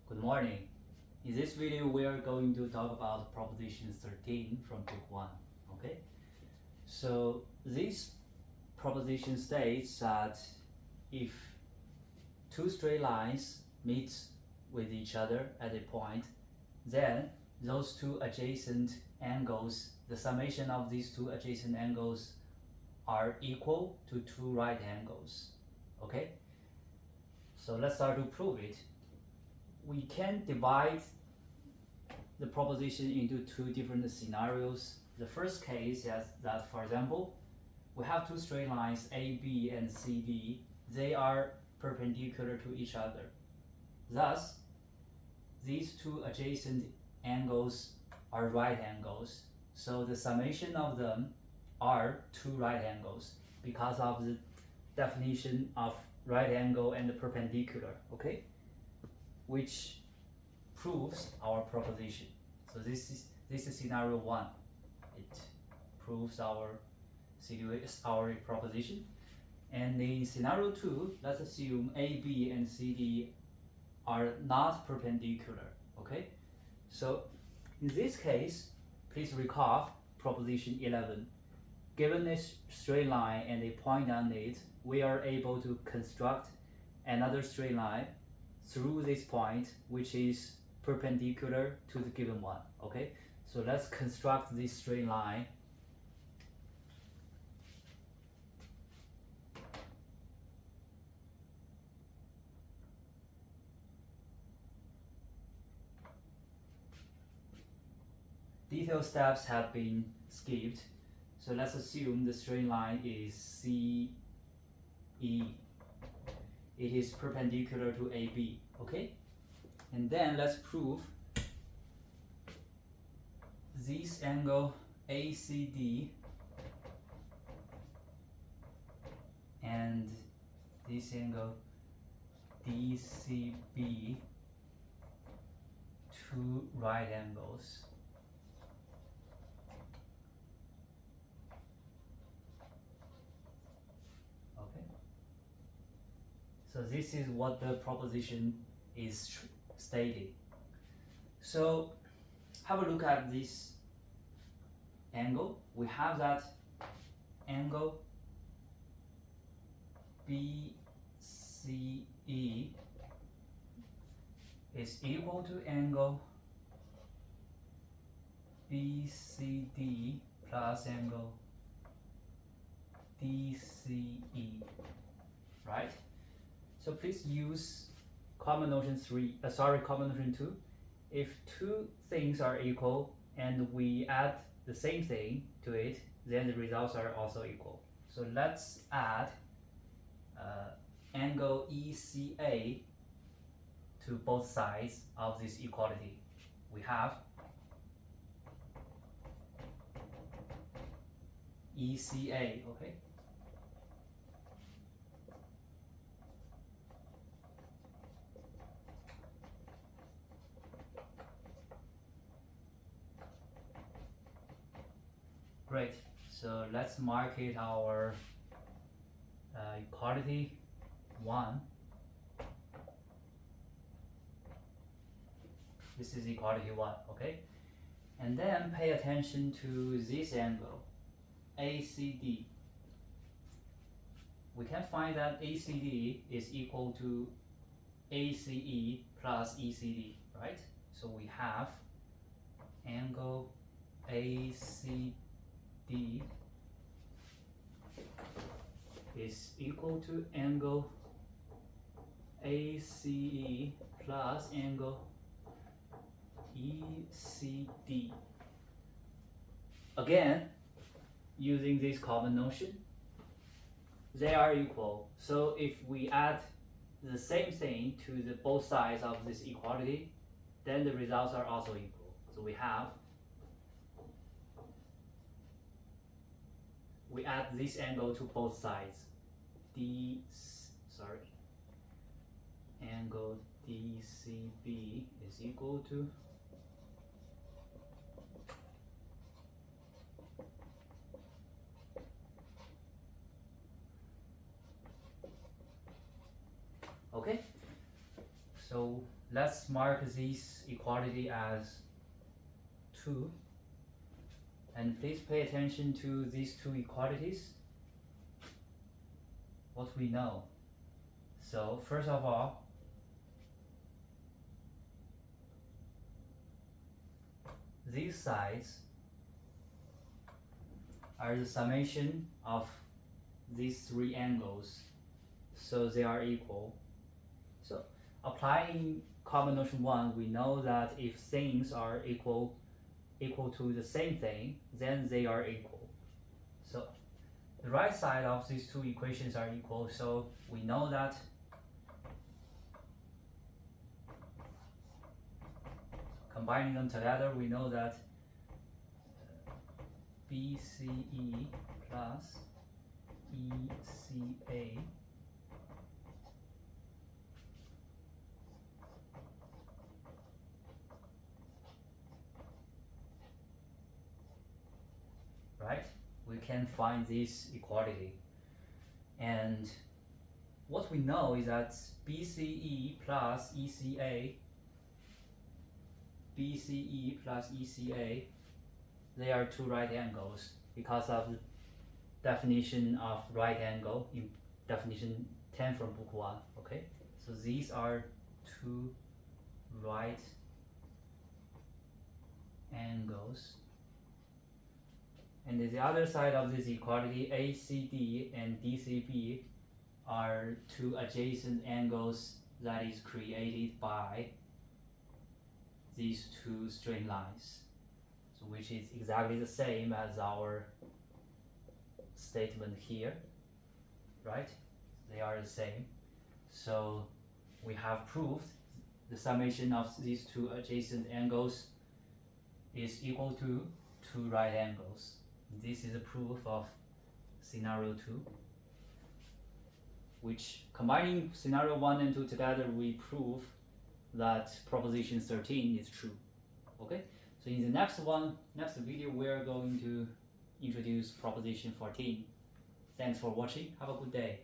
Good morning. In this video, we are going to talk about proposition 13 from book 1. Okay? So, this proposition states that if two straight lines meet with each other at a point, then those two adjacent angles, the summation of these two adjacent angles are equal to two right angles. Okay? So, let's start to prove it. We can divide the proposition into two different scenarios. The first case is that, for example, we have two straight lines AB and CD. They are perpendicular to each other. Thus, these two adjacent angles are right angles. So the summation of them are two right angles because of the definition of right angle and the perpendicular. Okay? Which proves our proposition. So this is scenario 1. It proves our proposition. And in scenario 2, let's assume AB and CD are not perpendicular. Okay? So in this case, please recall proposition 11. Given a straight line and a point on it, we are able to construct another straight line through this point, which is perpendicular to the given one. Okay, so let's construct this straight line. Detailed steps have been skipped, so let's assume the straight line is CE. It is perpendicular to AB, okay? And then let's prove this angle ACD and this angle DCB, two right angles. So this is what the proposition is stating. So have a look at this angle. We have that angle BCE is equal to angle BCD plus angle DCE, right? So please use common notion 2. If two things are equal and we add the same thing to it, then the results are also equal. So let's add angle ECA to both sides of this equality. We have ECA, okay? Great, so let's mark it our equality 1. This is equality 1, okay? And then pay attention to this angle, ACD. We can find that ACD is equal to ACE plus ECD, right? So we have angle ACD is equal to angle ACE plus angle ECD. Again, using this common notion, they are equal. So if we add the same thing to the both sides of this equality, then the results are also equal. So we add this angle to both sides. Angle DCB is equal to okay. So let's mark this equality as 2. And please pay attention to these two equalities, what we know. So first of all, these sides are the summation of these three angles, so they are equal. So applying combination 1, we know that if things are equal to the same thing, then they are equal. So the right side of these two equations are equal, so we know that combining them together, we know that BCE plus ECA right? We can find this equality. And what we know is that BCE plus ECA, they are two right angles because of the definition of right angle in definition 10 from book 1, okay? So these are two right angles. And the other side of this equality, ACD and DCB, are two adjacent angles that is created by these two straight lines, so which is exactly the same as our statement here, right? They are the same. So we have proved the summation of these two adjacent angles is equal to two right angles. This is a proof of scenario 2, which combining scenario 1 and 2 together, we prove that proposition 13 is true. Okay, so in the next video, we are going to introduce proposition 14. Thanks for watching. Have a good day.